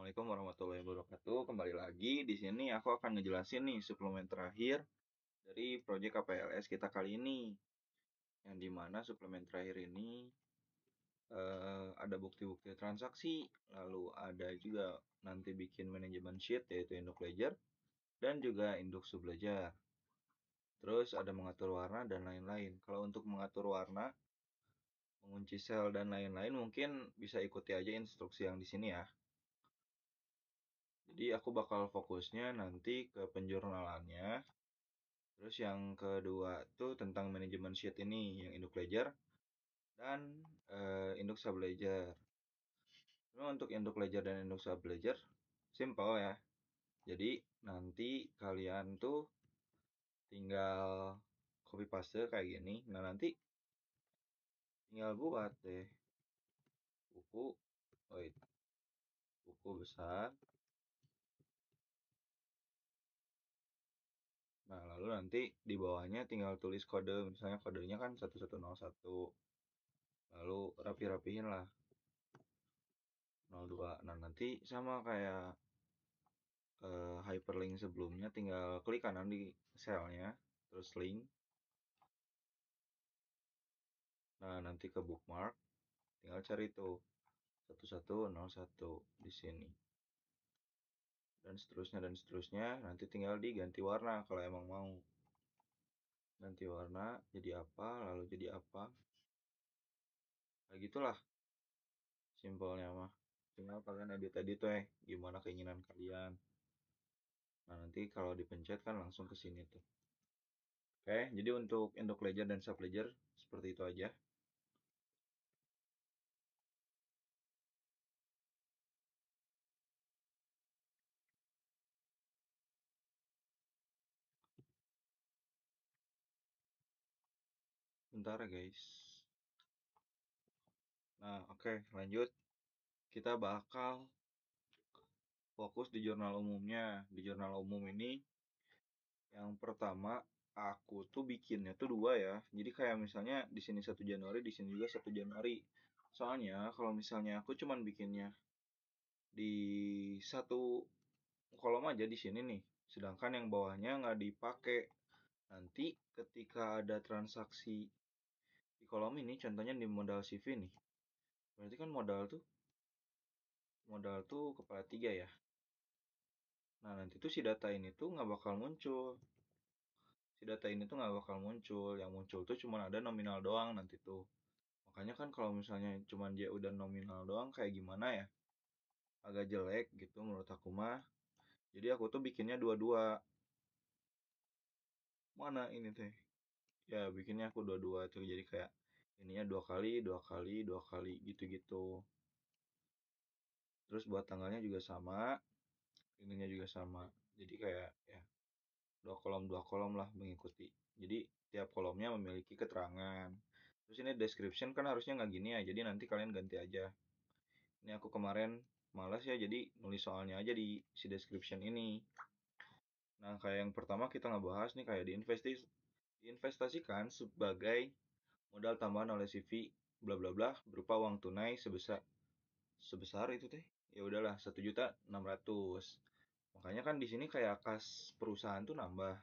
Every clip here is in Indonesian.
Assalamualaikum warahmatullahi wabarakatuh. Kembali lagi di sini aku akan ngejelasin nih suplemen terakhir dari proyek KPLS kita kali ini. Yang dimana suplemen terakhir ini ada bukti-bukti transaksi, lalu ada juga nanti bikin manajemen sheet yaitu induk ledger dan juga induk subledger. Terus ada mengatur warna dan lain-lain. Kalau untuk mengatur warna, mengunci sel dan lain-lain mungkin bisa ikuti aja instruksi yang di sini ya. Jadi aku bakal fokusnya nanti ke penjurnalannya. Terus yang kedua tuh tentang manajemen sheet ini, yang induk ledger dan induk subledger. Cuma untuk induk ledger dan induk subledger simple ya. Jadi nanti kalian tuh tinggal copy paste kayak gini. Nah nanti tinggal buat deh buku, wait, buku besar. Nah lalu nanti di bawahnya tinggal tulis kode, misalnya kodenya kan 1101. Lalu rapi-rapihin lah 02. Nah nanti sama kayak hyperlink sebelumnya, tinggal klik kanan di selnya, terus link. Nah, nanti ke bookmark, tinggal cari tuh 1101 di sini. Dan seterusnya, nanti tinggal diganti warna kalau emang mau. Ganti warna jadi apa, lalu jadi apa. Kayak gitulah simpelnya mah. Tinggal kalian edit-edit tuh gimana keinginan kalian. Nah, nanti kalau dipencet kan langsung ke sini tuh. Oke, jadi untuk induk ledger dan subledger seperti itu aja. Bentar ya guys. Nah, oke, lanjut. Kita bakal fokus di jurnal umumnya. Di jurnal umum ini, yang pertama aku tuh bikinnya tuh dua ya. Jadi kayak misalnya di sini 1 Januari, di sini juga 1 Januari. Soalnya kalau misalnya aku cuman bikinnya di satu kolom aja di sini nih, sedangkan yang bawahnya nggak dipakai. Nanti ketika ada transaksi di kolom ini, contohnya di modal CV nih, berarti kan modal tuh kepala tiga ya. Nah nanti tuh si data ini tuh nggak bakal muncul. Si data ini tuh nggak bakal muncul. Yang muncul tuh cuma ada nominal doang nanti tuh. Makanya kan kalau misalnya cuma dia udah nominal doang kayak gimana ya? Agak jelek gitu menurut aku mah. Jadi aku tuh bikinnya dua-dua. Mana ini teh? Ya bikinnya aku dua-dua tuh. Jadi kayak ininya 2 kali, 2 kali, 2 kali gitu-gitu. Terus buat tanggalnya juga sama. Ininya juga sama. Jadi kayak ya dua kolom lah mengikuti. Jadi tiap kolomnya memiliki keterangan. Terus ini description kan harusnya nggak gini ya. Jadi nanti kalian ganti aja. Ini aku kemarin malas ya, jadi nulis soalnya aja di si description ini. Nah, kayak yang pertama kita ngebahas nih kayak diinvestasikan sebagai modal tambahan oleh CV bla bla bla berupa uang tunai sebesar sebesar itu teh. Ya udahlah 1.600.000. Makanya kan di sini kayak kas perusahaan tuh nambah,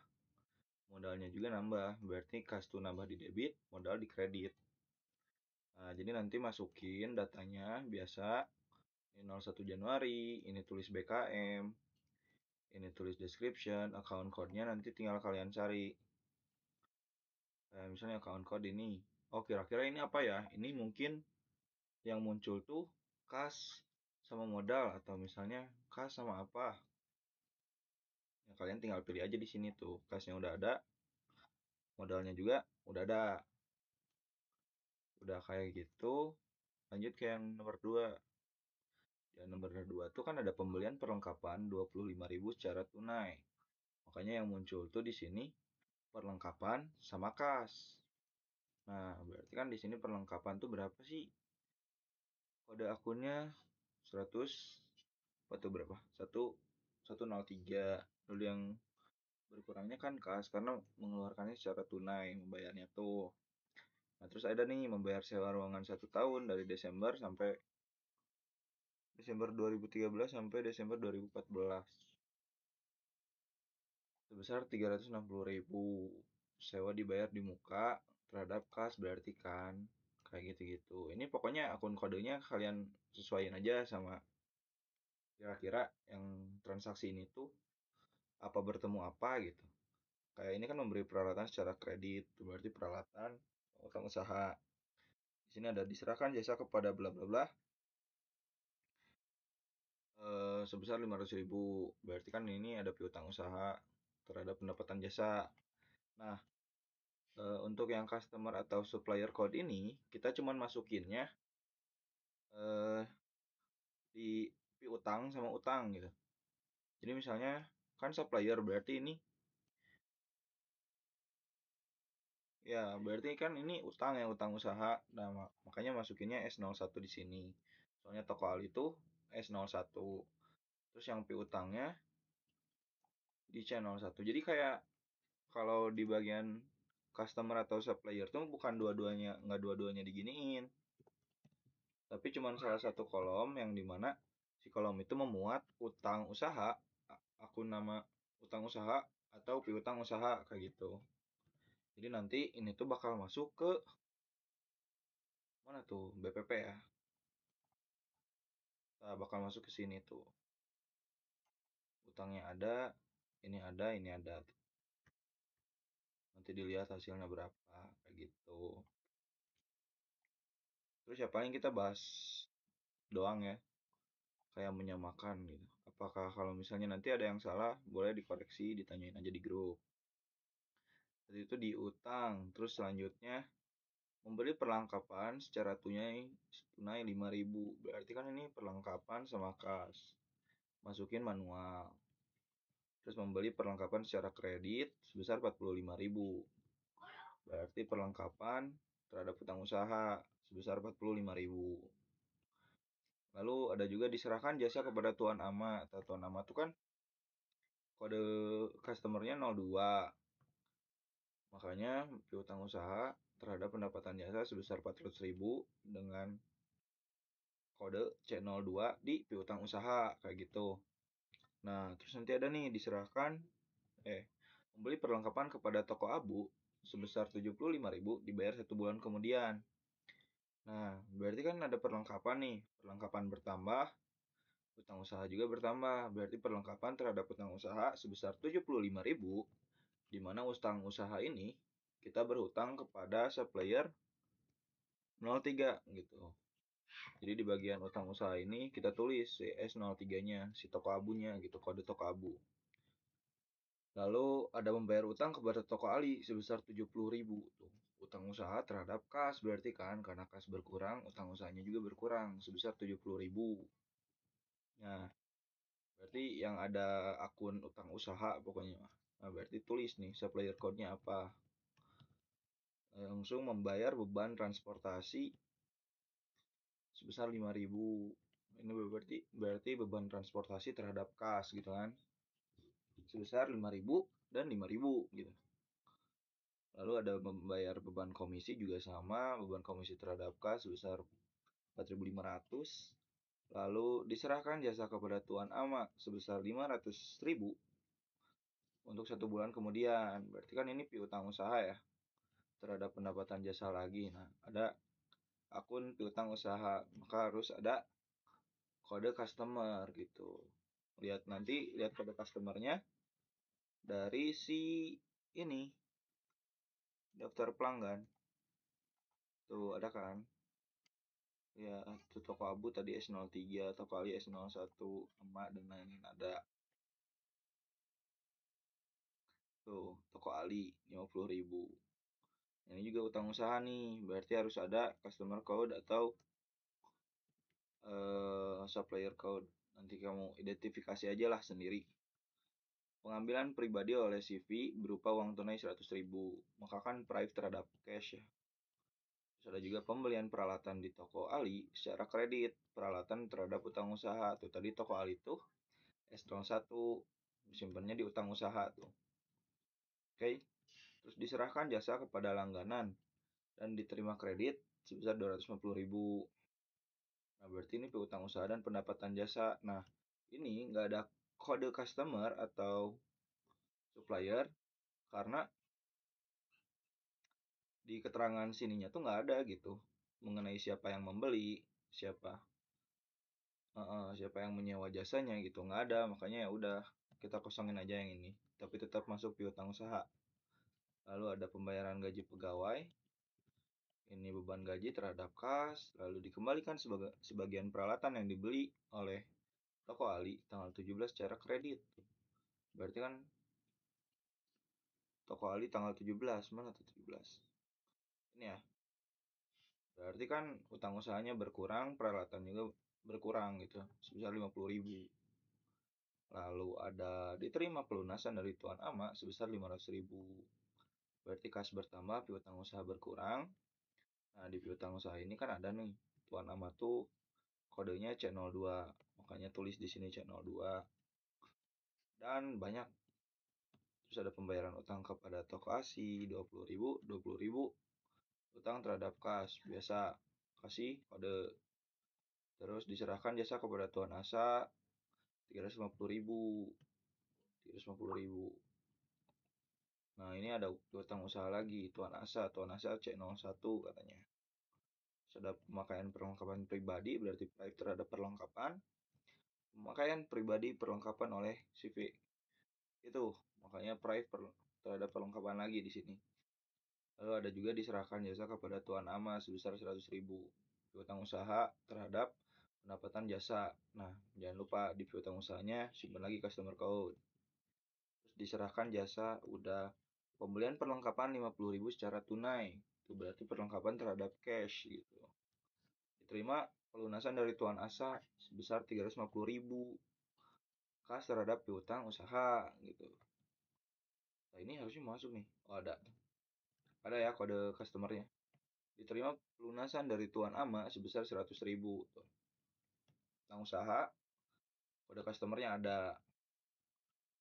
modalnya juga nambah. Berarti kas tuh nambah di debit, modal di kredit. Nah, jadi nanti masukin datanya biasa. Ini 01 Januari, ini tulis BKM, ini tulis description, account code-nya nanti tinggal kalian cari. Misalnya account code ini. Oh, kira-kira ini apa ya? Ini mungkin yang muncul tuh kas sama modal atau misalnya kas sama apa. Ya, kalian tinggal pilih aja di sini tuh. Kasnya udah ada, modalnya juga udah ada. Udah kayak gitu, lanjut ke yang nomor 2. Yang nomor 2 tuh kan ada pembelian perlengkapan 25.000 secara tunai. Makanya yang muncul tuh di sini perlengkapan sama kas. Nah, berarti kan di sini perlengkapan tuh berapa sih? Kode akunnya 100, apa tuh berapa? 103. Lalu yang berkurangnya kan kas karena mengeluarkannya secara tunai, membayarnya tuh. Nah, terus ada nih membayar sewa ruangan 1 tahun dari Desember sampai Desember 2013 sampai Desember 2014 sebesar 360.000. Sewa dibayar di muka terhadap kas berarti kan kayak gitu-gitu. Ini pokoknya akun kodenya kalian sesuaiin aja sama kira-kira yang transaksi ini tuh apa bertemu apa gitu. Kayak ini kan memberi peralatan secara kredit, berarti peralatan utang usaha. Di sini ada diserahkan jasa kepada bla bla bla sebesar 500.000. Berarti kan ini ada piutang usaha terhadap pendapatan jasa. Nah, untuk yang customer atau supplier code ini kita cuman masukinnya eh, di piutang sama utang gitu. Jadi misalnya kan supplier berarti ini ya berarti kan ini utang ya, utang usaha. Nah, makanya masukinnya S01 di sini. Soalnya toko Ali itu S01. Terus yang piutangnya di C01. Jadi kayak kalau di bagian customer atau supplier tuh bukan dua-duanya, nggak dua-duanya diginiin. Tapi cuma salah satu kolom yang dimana si kolom itu memuat utang usaha, akun nama utang usaha atau piutang usaha kayak gitu. Jadi nanti ini tuh bakal masuk ke mana tuh BPP ya. Nah, bakal masuk ke sini tuh. Utangnya ada, ini ada. Nanti dilihat hasilnya berapa kayak gitu. Terus ya paling kita bahas doang ya, kayak menyamakan gitu. Apakah kalau misalnya nanti ada yang salah, boleh dikoreksi, ditanyain aja di grup. Jadi itu di utang. Terus selanjutnya membeli perlengkapan secara tunai 5.000. Berarti kan ini perlengkapan sama kas. Masukin manual. Terus membeli perlengkapan secara kredit sebesar 45.000. Berarti perlengkapan terhadap utang usaha sebesar 45.000. Lalu ada juga diserahkan jasa kepada tuan ama. Tuan ama itu kan kode customernya 02. Makanya piutang usaha terhadap pendapatan jasa sebesar 400.000 dengan kode C02 di piutang usaha kayak gitu. Nah, terus nanti ada nih diserahkan membeli perlengkapan kepada toko abu sebesar 75.000 dibayar 1 bulan kemudian. Nah, berarti kan ada perlengkapan nih. Perlengkapan bertambah, utang usaha juga bertambah. Berarti perlengkapan terhadap utang usaha sebesar 75.000, di mana utang usaha ini kita berhutang kepada supplier 03 gitu. Jadi di bagian utang usaha ini kita tulis si S03-nya, si toko abunya gitu, kode toko abu. Lalu ada membayar utang kepada toko Ali sebesar 70.000 tuh. Utang usaha terhadap kas berarti kan, karena kas berkurang, utang usahanya juga berkurang sebesar 70.000. Nah, berarti yang ada akun utang usaha pokoknya. Nah, berarti tulis nih supplier code-nya apa. Langsung membayar beban transportasi sebesar 5.000. Ini berarti beban transportasi terhadap kas gitu kan. Sebesar 5.000 dan 5.000 gitu. Lalu ada membayar beban komisi juga sama, beban komisi terhadap kas sebesar 4.500. Lalu diserahkan jasa kepada tuan ama sebesar 500.000 untuk 1 bulan kemudian. Berarti kan ini piutang usaha ya, terhadap pendapatan jasa lagi. Nah, ada akun piutang usaha, maka harus ada kode customer gitu. Lihat kode customernya dari si ini daftar pelanggan. Tuh ada kan? Ya, itu toko abu tadi S03, toko ali S01, emak dan lain-lain ada. Tuh, toko ali 50.000. Ini juga utang usaha nih, berarti harus ada customer code atau supplier code. Nanti kamu identifikasi aja lah sendiri. Pengambilan pribadi oleh CV berupa uang tunai 100.000. Maka kan price terhadap cash ya. Terus ada juga pembelian peralatan di toko Ali secara kredit. Peralatan terhadap utang usaha. Tuh tadi toko Ali tuh S01. Simpannya di utang usaha tuh. Oke. Terus diserahkan jasa kepada langganan dan diterima kredit sebesar 250.000. Nah, berarti ini piutang usaha dan pendapatan jasa. Nah, ini nggak ada kode customer atau supplier karena di keterangan sininya tuh nggak ada gitu mengenai siapa yang membeli, siapa siapa yang menyewa jasanya gitu nggak ada. Makanya ya udah kita kosongin aja yang ini. Tapi tetap masuk piutang usaha. Lalu ada pembayaran gaji pegawai. Ini beban gaji terhadap kas, lalu dikembalikan sebagian peralatan yang dibeli oleh toko Ali tanggal 17 secara kredit. Berarti kan toko Ali tanggal 17, mana tuh 17? Ini ya. Berarti kan utang usahanya berkurang, peralatan juga berkurang gitu, sebesar 50.000. Lalu ada diterima pelunasan dari Tuan Ama sebesar 500.000. Berarti kas bertambah, piutang usaha berkurang. Nah, di piutang usaha ini kan ada nih, Tuan Ama tuh kodenya C02. Makanya tulis di sini C02. Dan banyak. Terus ada pembayaran utang kepada toko ASI 20.000, 20.000. Utang terhadap kas biasa kasih kode. Terus diserahkan jasa kepada Tuan Asa 350.000. 350.000. Nah, ini ada utang usaha lagi, Tuan Asa C01 katanya. Sudah pemakaian perlengkapan pribadi, berarti prive terhadap perlengkapan. Pemakaian pribadi perlengkapan oleh CV. Itu, makanya prive terhadap perlengkapan lagi di sini. Lalu ada juga diserahkan jasa kepada Tuan Ama sebesar 100.000. Piutang usaha terhadap pendapatan jasa. Nah, jangan lupa di piutang usahanya simpan lagi customer code. Terus diserahkan jasa udah pembelian perlengkapan 50.000 secara tunai. Itu berarti perlengkapan terhadap cash gitu. Diterima pelunasan dari Tuan Asa sebesar 350.000. Kas terhadap piutang usaha gitu. Nah, ini harusnya masuk nih. Oh, ada. Ada ya kode customernya. Diterima pelunasan dari Tuan Ama sebesar 100.000. Utang usaha, kode customernya ada.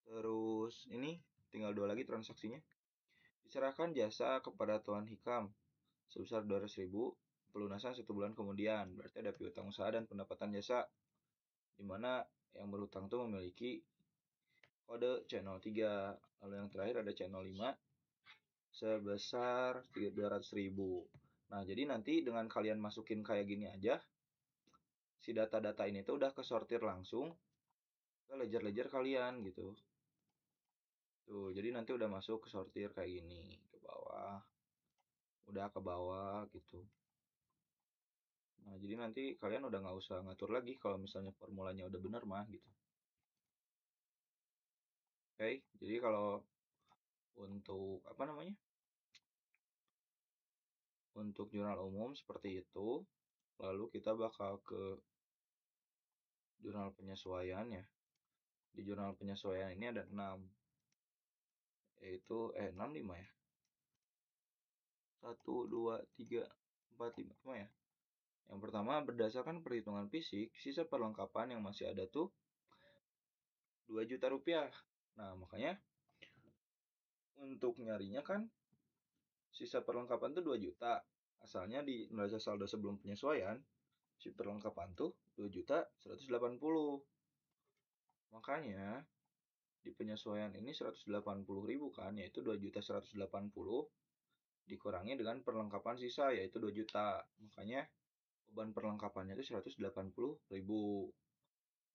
Terus ini tinggal 2 lagi transaksinya. Diserahkan jasa kepada Tuan Hikam sebesar 200.000, pelunasan 1 bulan kemudian. Berarti ada piutang usaha dan pendapatan jasa, di mana yang berutang itu memiliki kode C03. Lalu yang terakhir ada C05 sebesar 200.000. Nah, jadi nanti dengan kalian masukin kayak gini aja, si data-data ini tuh udah kesortir langsung ke ledger-ledger kalian gitu. Tuh, jadi nanti udah masuk ke sortir kayak gini ke bawah. Udah ke bawah gitu. Nah, jadi nanti kalian udah nggak usah ngatur lagi kalau misalnya formulanya udah bener mah gitu. Oke, jadi kalau untuk apa namanya? Untuk jurnal umum seperti itu. Lalu kita bakal ke jurnal penyesuaian ya. Di jurnal penyesuaian ini ada 6. Yaitu 6 5 ya. 1 2 3 4 5 ya. Yang pertama, berdasarkan perhitungan fisik, sisa perlengkapan yang masih ada tuh 2 juta rupiah. Nah, makanya untuk nyarinya kan sisa perlengkapan tuh 2 juta. Asalnya di neraca saldo sebelum penyesuaian, si perlengkapan tuh 2.180.000. Makanya di penyesuaian ini 180.000 kan, yaitu 2.180.000 dikurangi dengan perlengkapan sisa yaitu 2 juta. Makanya beban perlengkapannya itu 180.000.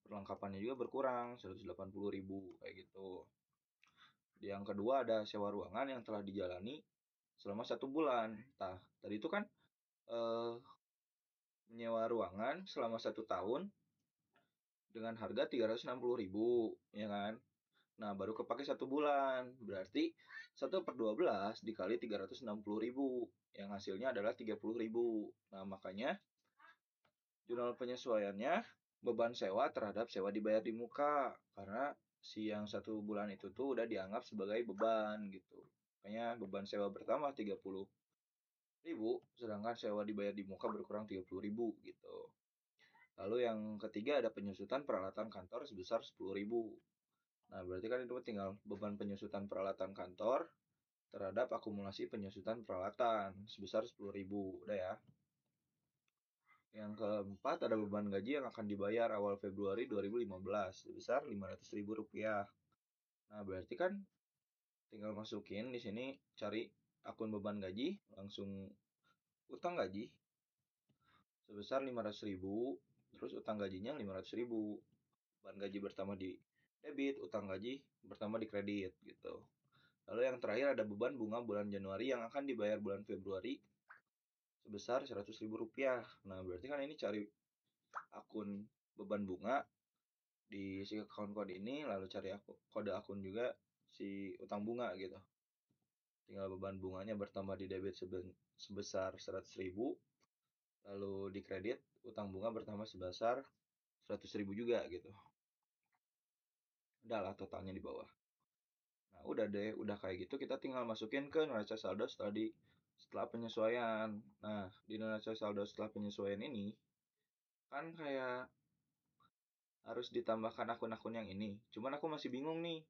Perlengkapannya juga berkurang 180.000 kayak gitu. Yang kedua ada sewa ruangan yang telah dijalani selama 1 bulan. Nah, tadi itu kan eh, menyewa ruangan selama 1 tahun dengan harga 360.000, ya kan? Nah, baru kepake 1 bulan. Berarti 1/12 dikali 360.000. Yang hasilnya adalah 30.000. Nah, makanya jurnal penyesuaiannya beban sewa terhadap sewa dibayar di muka. Karena si yang 1 bulan itu tuh udah dianggap sebagai beban gitu. Makanya beban sewa bertambah 30.000, sedangkan sewa dibayar di muka berkurang 30.000 gitu. Lalu yang ketiga ada penyusutan peralatan kantor sebesar 10.000. Nah, berarti kan itu tinggal beban penyusutan peralatan kantor terhadap akumulasi penyusutan peralatan sebesar 10.000. Udah ya. Yang keempat, ada beban gaji yang akan dibayar awal Februari 2015 sebesar Rp500.000. Nah, berarti kan tinggal masukin di sini, cari akun beban gaji, langsung utang gaji sebesar 500.000, terus utang gajinya 500.000. Beban gaji bertambah di debit, utang gaji bertambah di kredit gitu. Lalu yang terakhir ada beban bunga bulan Januari yang akan dibayar bulan Februari sebesar Rp100.000. Nah, berarti kan ini cari akun beban bunga di si account code ini, lalu cari kode akun juga si utang bunga gitu. Tinggal beban bunganya bertambah di debit sebesar 100.000, lalu di kredit utang bunga bertambah sebesar 100.000 juga gitu. Udah lah totalnya di bawah. Nah, udah deh, udah kayak gitu kita tinggal masukin ke neraca saldo setelah penyesuaian. Nah, di neraca saldo setelah penyesuaian ini kan kayak harus ditambahkan akun-akun yang ini. Cuman aku masih bingung nih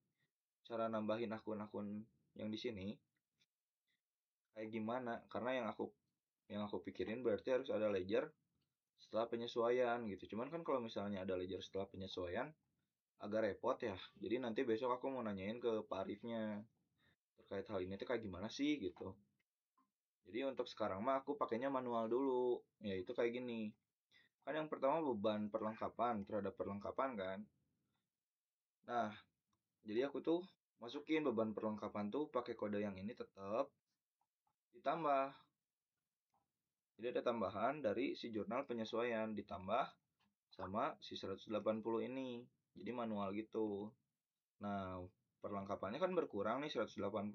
cara nambahin akun-akun yang di sini kayak gimana? Karena yang aku pikirin berarti harus ada ledger setelah penyesuaian gitu. Cuman kan kalau misalnya ada ledger setelah penyesuaian agak repot ya. Jadi nanti besok aku mau nanyain ke Pak Arifnya terkait hal ini tuh kayak gimana sih gitu. Jadi untuk sekarang mah aku pakainya manual dulu. Yaitu kayak gini. Kan yang pertama beban perlengkapan terhadap perlengkapan kan. Nah, jadi aku tuh masukin beban perlengkapan tuh pakai kode yang ini tetap ditambah. Jadi ada tambahan dari si jurnal penyesuaian ditambah sama si 180 ini. Jadi manual gitu. Nah, perlengkapannya kan berkurang nih 180.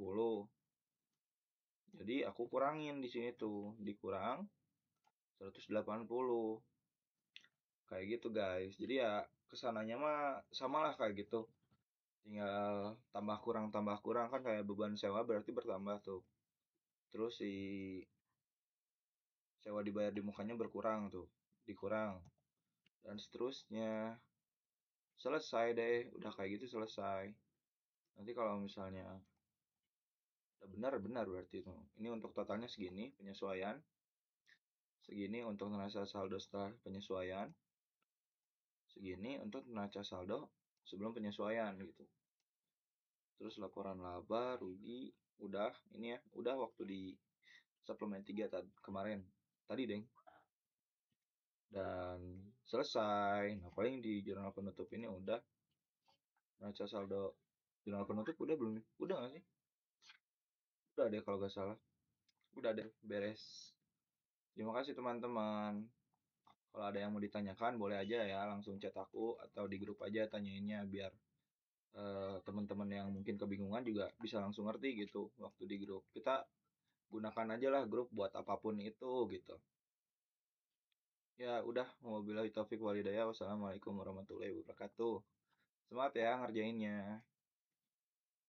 Jadi aku kurangin di sini tuh, dikurang 180. Kayak gitu, guys. Jadi ya kesananya mah samalah kayak gitu. Tinggal tambah kurang kan kayak beban sewa berarti bertambah tuh. Terus si sewa dibayar di mukanya berkurang tuh, dikurang dan seterusnya. Selesai deh, udah kayak gitu selesai. Nanti kalau misalnya udah benar berarti itu. Ini untuk totalnya segini penyesuaian, segini untuk neraca saldo setelah penyesuaian, segini untuk neraca saldo sebelum penyesuaian gitu. Terus laporan laba, rugi, udah ini ya, udah waktu di suplemen 3 kemarin. Tadi, Deng. Dan selesai. Nah, paling di jurnal penutup ini udah neraca saldo jurnal penutup udah belum? Udah nggak sih? Udah deh kalau nggak salah. Udah deh, beres. Terima kasih teman-teman. Kalau ada yang mau ditanyakan boleh aja ya langsung chat aku atau di grup aja tanyainnya biar teman-teman yang mungkin kebingungan juga bisa langsung ngerti gitu waktu di grup. Kita gunakan aja lah grup buat apapun itu gitu. Ya udah, wabillahi taufik walhidayah. Wassalamualaikum warahmatullahi wabarakatuh. Semangat ya ngerjainnya.